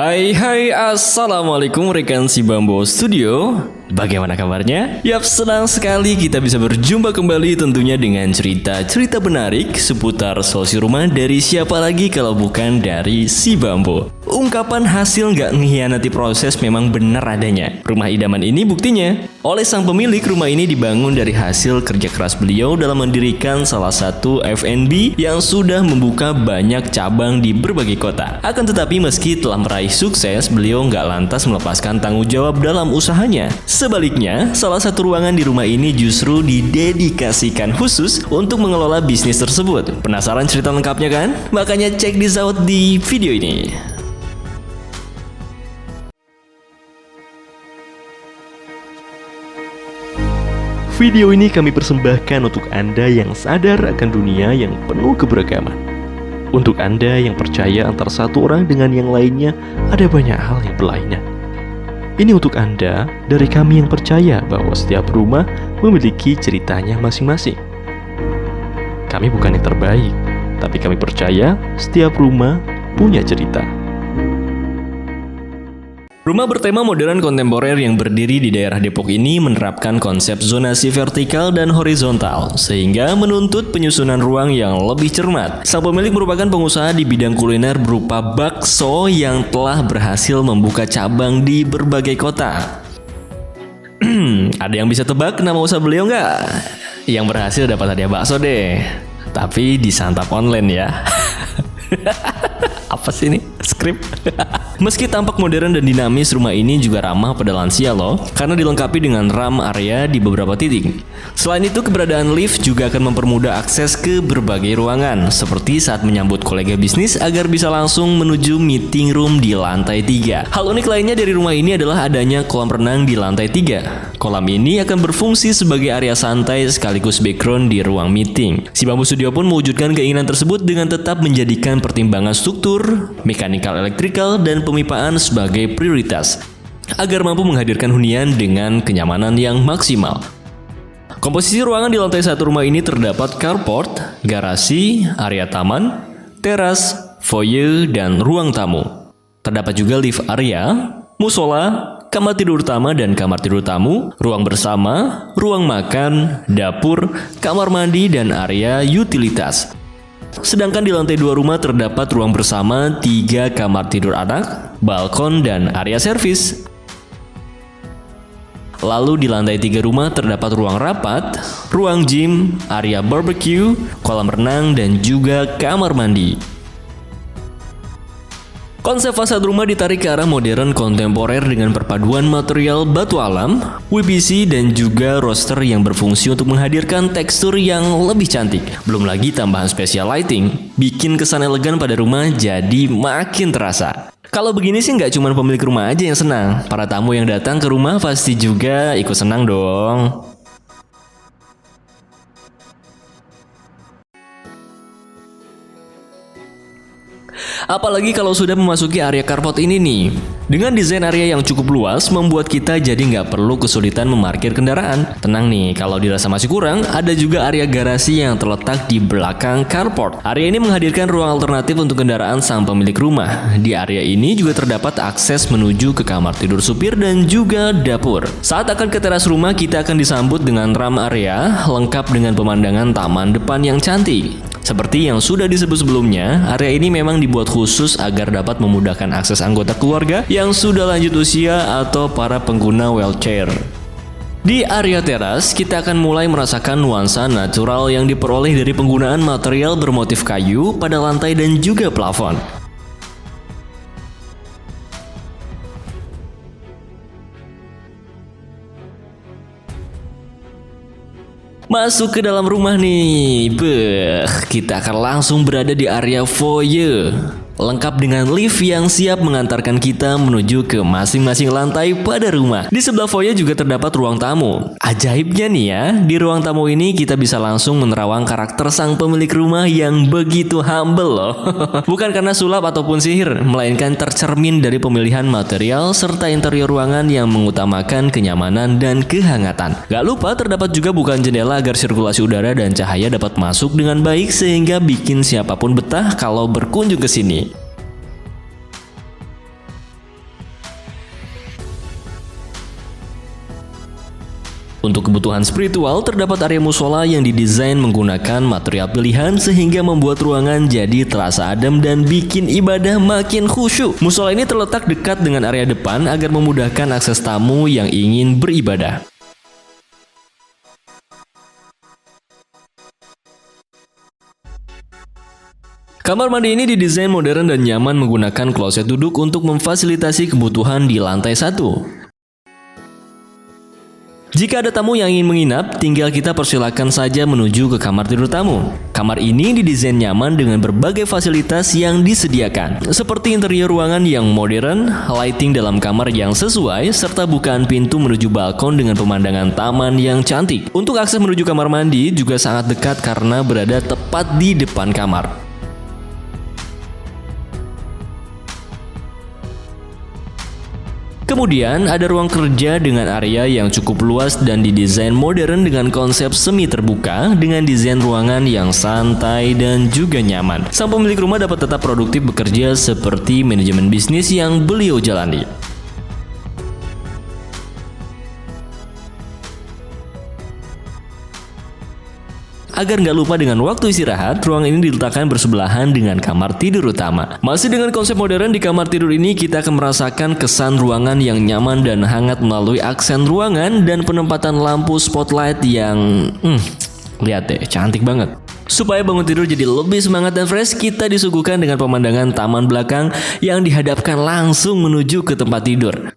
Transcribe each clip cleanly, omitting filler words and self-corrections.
Assalamualaikum rekan si Bambo Studio. Bagaimana kabarnya? Yap, senang sekali kita bisa berjumpa kembali tentunya dengan cerita-cerita menarik seputar solusi rumah dari siapa lagi kalau bukan dari si Bambo. Ungkapan hasil nggak mengkhianati proses memang benar adanya. Rumah idaman ini buktinya. Oleh sang pemilik, rumah ini dibangun dari hasil kerja keras beliau dalam mendirikan salah satu F&B yang sudah membuka banyak cabang di berbagai kota. Akan tetapi meski telah meraih sukses, beliau nggak lantas melepaskan tanggung jawab dalam usahanya. Sebaliknya, salah satu ruangan di rumah ini justru didedikasikan khusus untuk mengelola bisnis tersebut. Penasaran cerita lengkapnya kan? Makanya check this out di video ini. Video ini kami persembahkan untuk Anda yang sadar akan dunia yang penuh keberagaman. Untuk Anda yang percaya antara satu orang dengan yang lainnya ada banyak hal yang berlainan. Ini untuk Anda dari kami yang percaya bahwa setiap rumah memiliki ceritanya masing-masing. Kami bukan yang terbaik, tapi kami percaya setiap rumah punya cerita. Rumah bertema modern kontemporer yang berdiri di daerah Depok ini menerapkan konsep zonasi vertikal dan horizontal, sehingga menuntut penyusunan ruang yang lebih cermat. Sang pemilik merupakan pengusaha di bidang kuliner berupa bakso yang telah berhasil membuka cabang di berbagai kota. Ada yang bisa tebak nama usaha beliau nggak? Yang berhasil dapat hadiah bakso deh, tapi disantap online ya. Apa sih ini? Skrip? Meski tampak modern dan dinamis, rumah ini juga ramah pada lansia loh, karena dilengkapi dengan ram area di beberapa titik. Selain itu, keberadaan lift juga akan mempermudah akses ke berbagai ruangan, seperti saat menyambut kolega bisnis agar bisa langsung menuju meeting room di lantai 3. Hal unik lainnya dari rumah ini adalah adanya kolam renang di lantai 3. Kolam ini akan berfungsi sebagai area santai sekaligus background di ruang meeting. Si Bambu Studio pun mewujudkan keinginan tersebut dengan tetap menjadikan pertimbangan struktur, mekanikal elektrikal, dan pemipaan sebagai prioritas agar mampu menghadirkan hunian dengan kenyamanan yang maksimal. Komposisi ruangan di lantai 1 rumah ini terdapat carport, garasi, area taman, teras, foyer, dan ruang tamu. Terdapat juga lift area, musola, kamar tidur utama dan kamar tidur tamu, ruang bersama, ruang makan, dapur, kamar mandi, dan area utilitas. Sedangkan di lantai 2 rumah terdapat ruang bersama, 3 kamar tidur anak, balkon, dan area servis. Lalu di lantai 3 rumah terdapat ruang rapat, ruang gym, area barbecue, kolam renang, dan juga kamar mandi. Konsep fasad rumah ditarik ke arah modern kontemporer dengan perpaduan material batu alam, WPC, dan juga roster yang berfungsi untuk menghadirkan tekstur yang lebih cantik. Belum lagi tambahan special lighting, bikin kesan elegan pada rumah jadi makin terasa. Kalau begini sih nggak cuma pemilik rumah aja yang senang, para tamu yang datang ke rumah pasti juga ikut senang dong. Apalagi kalau sudah memasuki area carport ini nih. Dengan desain area yang cukup luas, membuat kita jadi nggak perlu kesulitan memarkir kendaraan. Tenang nih, kalau dirasa masih kurang, ada juga area garasi yang terletak di belakang carport. Area ini menghadirkan ruang alternatif untuk kendaraan sang pemilik rumah. Di area ini juga terdapat akses menuju ke kamar tidur supir dan juga dapur. Saat akan ke teras rumah, kita akan disambut dengan ram area, lengkap dengan pemandangan taman depan yang cantik. Seperti yang sudah disebut sebelumnya, area ini memang dibuat khusus agar dapat memudahkan akses anggota keluarga yang sudah lanjut usia atau para pengguna wheelchair. Di area teras, kita akan mulai merasakan nuansa natural yang diperoleh dari penggunaan material bermotif kayu pada lantai dan juga plafon. Masuk ke dalam rumah nih, kita akan langsung berada di area foyer. lengkap dengan lift yang siap mengantarkan kita menuju ke masing-masing lantai pada rumah. Di sebelah foyer juga terdapat ruang tamu. Ajaibnya nih ya, di ruang tamu ini kita bisa langsung menerawang karakter sang pemilik rumah yang begitu humble loh. Bukan karena sulap ataupun sihir, melainkan tercermin dari pemilihan material serta interior ruangan yang mengutamakan kenyamanan dan kehangatan. Gak lupa terdapat juga bukaan jendela agar sirkulasi udara dan cahaya dapat masuk dengan baik sehingga bikin siapapun betah kalau berkunjung ke sini. Untuk kebutuhan spiritual, terdapat area musola yang didesain menggunakan material pilihan sehingga membuat ruangan jadi terasa adem dan bikin ibadah makin khusyuk. Musola ini terletak dekat dengan area depan agar memudahkan akses tamu yang ingin beribadah. Kamar mandi ini didesain modern dan nyaman menggunakan kloset duduk untuk memfasilitasi kebutuhan di lantai 1. Jika ada tamu yang ingin menginap, tinggal kita persilakan saja menuju ke kamar tidur tamu. Kamar ini didesain nyaman dengan berbagai fasilitas yang disediakan, seperti interior ruangan yang modern, lighting dalam kamar yang sesuai, serta bukaan pintu menuju balkon dengan pemandangan taman yang cantik. Untuk akses menuju kamar mandi juga sangat dekat karena berada tepat di depan kamar. Kemudian ada ruang kerja dengan area yang cukup luas dan didesain modern dengan konsep semi terbuka dengan desain ruangan yang santai dan juga nyaman. Sang pemilik rumah dapat tetap produktif bekerja seperti manajemen bisnis yang beliau jalani. Agar nggak lupa dengan waktu istirahat, ruang ini diletakkan bersebelahan dengan kamar tidur utama. Masih dengan konsep modern di kamar tidur ini, kita akan merasakan kesan ruangan yang nyaman dan hangat melalui aksen ruangan dan penempatan lampu spotlight yang... lihat deh, cantik banget. Supaya bangun tidur jadi lebih semangat dan fresh, kita disuguhkan dengan pemandangan taman belakang yang dihadapkan langsung menuju ke tempat tidur.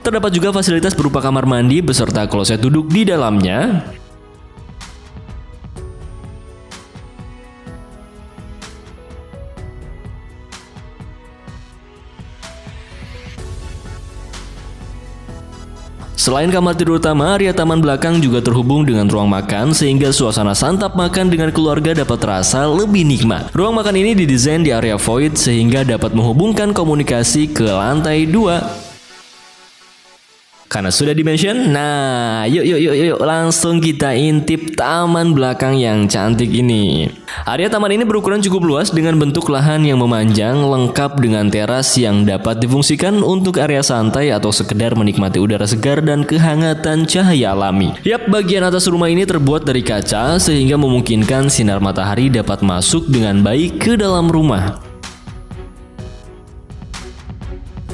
Terdapat juga fasilitas berupa kamar mandi beserta kloset duduk di dalamnya. Selain kamar tidur utama, area taman belakang juga terhubung dengan ruang makan sehingga suasana santap makan dengan keluarga dapat terasa lebih nikmat. Ruang makan ini didesain di area void sehingga dapat menghubungkan komunikasi ke lantai 2. Karena sudah di-mention, nah yuk langsung kita intip taman belakang yang cantik ini. Area taman ini berukuran cukup luas dengan bentuk lahan yang memanjang lengkap dengan teras yang dapat difungsikan untuk area santai atau sekedar menikmati udara segar dan kehangatan cahaya alami. Yap, bagian atas rumah ini terbuat dari kaca sehingga memungkinkan sinar matahari dapat masuk dengan baik ke dalam rumah.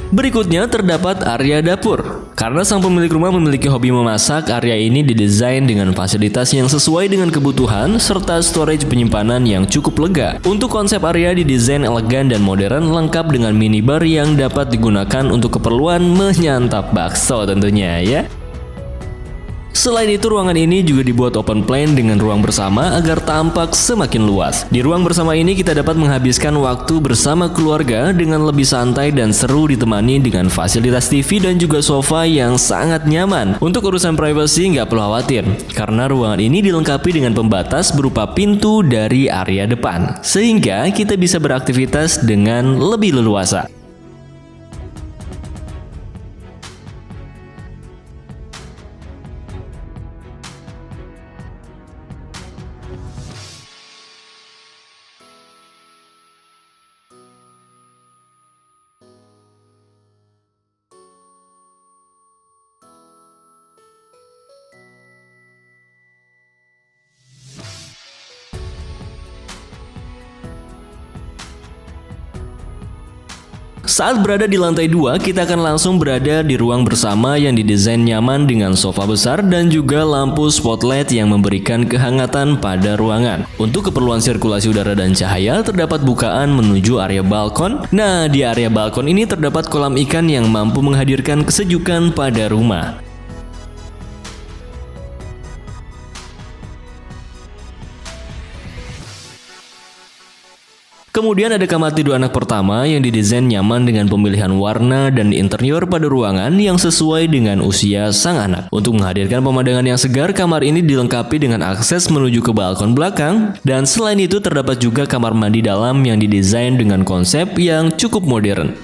Berikutnya terdapat area dapur. Karena sang pemilik rumah memiliki hobi memasak, area ini didesain dengan fasilitas yang sesuai dengan kebutuhan serta storage penyimpanan yang cukup lega. Untuk konsep area didesain elegan dan modern, lengkap dengan minibar yang dapat digunakan untuk keperluan menyantap bakso tentunya ya. Selain itu, ruangan ini juga dibuat open plan dengan ruang bersama agar tampak semakin luas. Di ruang bersama ini kita dapat menghabiskan waktu bersama keluarga dengan lebih santai dan seru ditemani dengan fasilitas TV dan juga sofa yang sangat nyaman. Untuk urusan privasi nggak perlu khawatir, karena ruangan ini dilengkapi dengan pembatas berupa pintu dari area depan, sehingga kita bisa beraktivitas dengan lebih leluasa. Saat berada di lantai 2, kita akan langsung berada di ruang bersama yang didesain nyaman dengan sofa besar dan juga lampu spotlight yang memberikan kehangatan pada ruangan. Untuk keperluan sirkulasi udara dan cahaya, terdapat bukaan menuju area balkon. Nah, di area balkon ini terdapat kolam ikan yang mampu menghadirkan kesejukan pada rumah. Kemudian ada kamar tidur anak pertama yang didesain nyaman dengan pemilihan warna dan interior pada ruangan yang sesuai dengan usia sang anak. Untuk menghadirkan pemandangan yang segar, kamar ini dilengkapi dengan akses menuju ke balkon belakang. Dan selain itu terdapat juga kamar mandi dalam yang didesain dengan konsep yang cukup modern.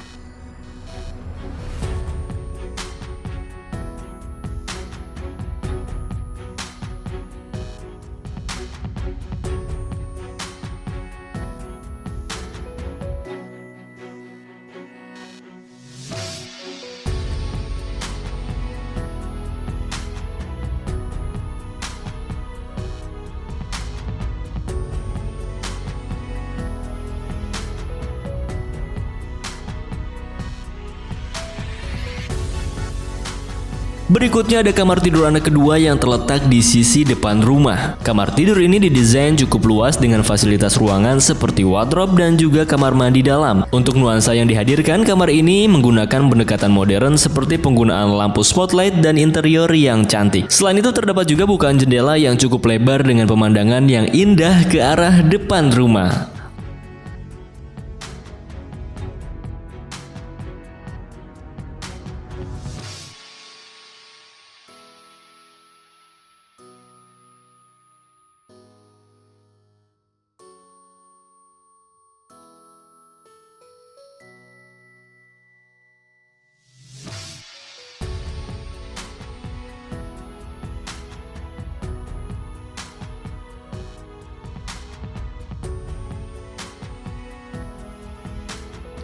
Berikutnya ada kamar tidur anak kedua yang terletak di sisi depan rumah. Kamar tidur ini didesain cukup luas dengan fasilitas ruangan seperti wardrobe dan juga kamar mandi dalam. Untuk nuansa yang dihadirkan, kamar ini menggunakan pendekatan modern seperti penggunaan lampu spotlight dan interior yang cantik. Selain itu terdapat juga bukaan jendela yang cukup lebar dengan pemandangan yang indah ke arah depan rumah.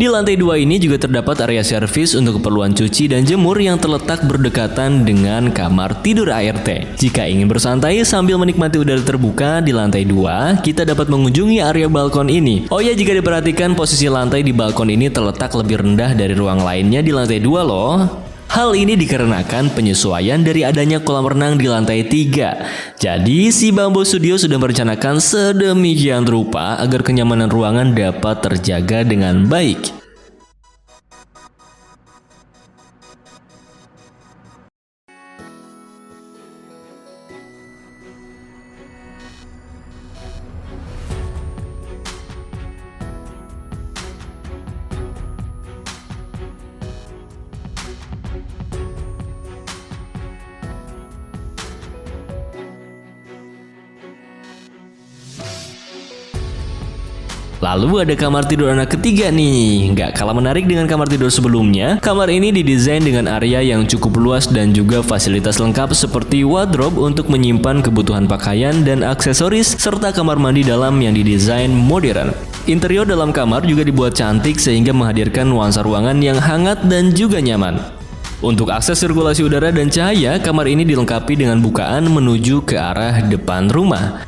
Di lantai 2 ini juga terdapat area servis untuk keperluan cuci dan jemur yang terletak berdekatan dengan kamar tidur ART. Jika ingin bersantai sambil menikmati udara terbuka di lantai 2, kita dapat mengunjungi area balkon ini. Oh ya, jika diperhatikan posisi lantai di balkon ini terletak lebih rendah dari ruang lainnya di lantai 2 loh. Hal ini dikarenakan penyesuaian dari adanya kolam renang di lantai 3. Jadi, si Bambo Studio sudah merencanakan sedemikian rupa agar kenyamanan ruangan dapat terjaga dengan baik. Lalu ada kamar tidur anak ketiga nih. Nggak kalah menarik dengan kamar tidur sebelumnya, kamar ini didesain dengan area yang cukup luas dan juga fasilitas lengkap seperti wardrobe untuk menyimpan kebutuhan pakaian dan aksesoris, serta kamar mandi dalam yang didesain modern. Interior dalam kamar juga dibuat cantik sehingga menghadirkan nuansa ruangan yang hangat dan juga nyaman. Untuk akses sirkulasi udara dan cahaya, kamar ini dilengkapi dengan bukaan menuju ke arah depan rumah.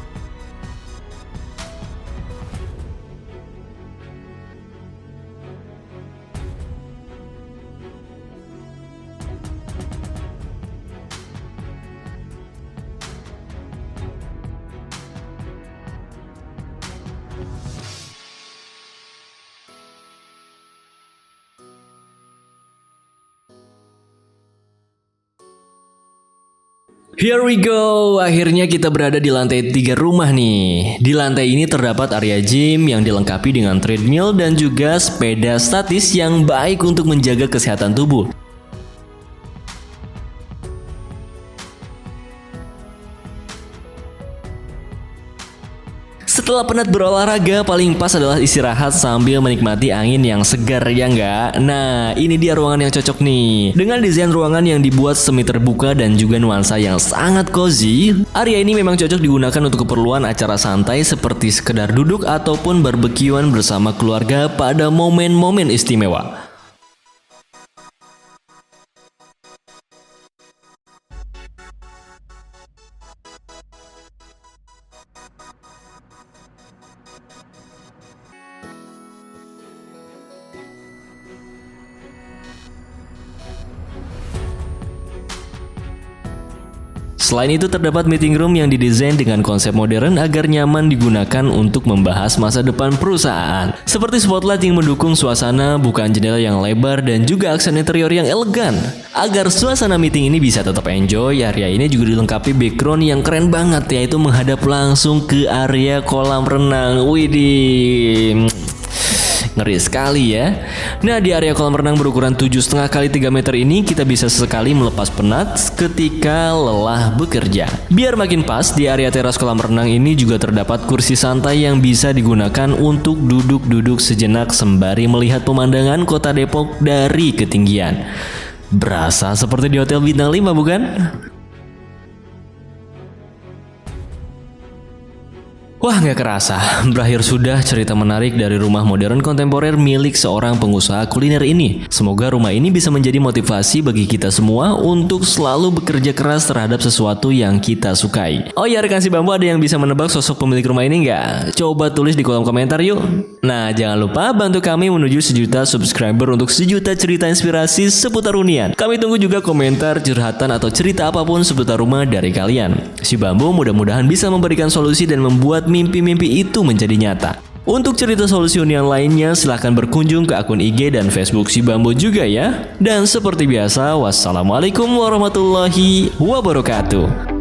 Here we go, akhirnya kita berada di lantai 3 rumah nih. Di lantai ini terdapat area gym yang dilengkapi dengan treadmill dan juga sepeda statis yang baik untuk menjaga kesehatan tubuh. Setelah penat berolahraga, paling pas adalah istirahat sambil menikmati angin yang segar, ya nggak? Nah, ini dia ruangan yang cocok nih. Dengan desain ruangan yang dibuat semi terbuka dan juga nuansa yang sangat cozy, area ini memang cocok digunakan untuk keperluan acara santai seperti sekedar duduk ataupun barbekyuan bersama keluarga pada momen-momen istimewa. Selain itu terdapat meeting room yang didesain dengan konsep modern agar nyaman digunakan untuk membahas masa depan perusahaan. Seperti spotlight yang mendukung suasana, bukaan jendela yang lebar, dan juga aksen interior yang elegan. Agar suasana meeting ini bisa tetap enjoy, area ini juga dilengkapi background yang keren banget, yaitu menghadap langsung ke area kolam renang. Widih, ngeri sekali ya. Nah, di area kolam renang berukuran 7,5 kali 3 meter ini kita bisa sesekali melepas penat ketika lelah bekerja. Biar makin pas, di area teras kolam renang ini juga terdapat kursi santai yang bisa digunakan untuk duduk-duduk sejenak sembari melihat pemandangan kota Depok dari ketinggian. Berasa seperti di hotel bintang 5, bukan? Wah, nggak kerasa, berakhir sudah cerita menarik dari rumah modern kontemporer milik seorang pengusaha kuliner ini. Semoga rumah ini bisa menjadi motivasi bagi kita semua untuk selalu bekerja keras terhadap sesuatu yang kita sukai. Oh ya, rekan si Bambu, ada yang bisa menebak sosok pemilik rumah ini nggak? Coba tulis di kolom komentar yuk. Nah, jangan lupa bantu kami menuju 1 juta subscriber untuk 1 juta cerita inspirasi seputar hunian. Kami tunggu juga komentar, curhatan, atau cerita apapun seputar rumah dari kalian. Si Bambu mudah-mudahan bisa memberikan solusi dan membuat mimpi-mimpi itu menjadi nyata. Untuk cerita solusi hunian lainnya, silahkan berkunjung ke akun IG dan Facebook si Bambu juga ya. Dan seperti biasa, wassalamualaikum warahmatullahi wabarakatuh.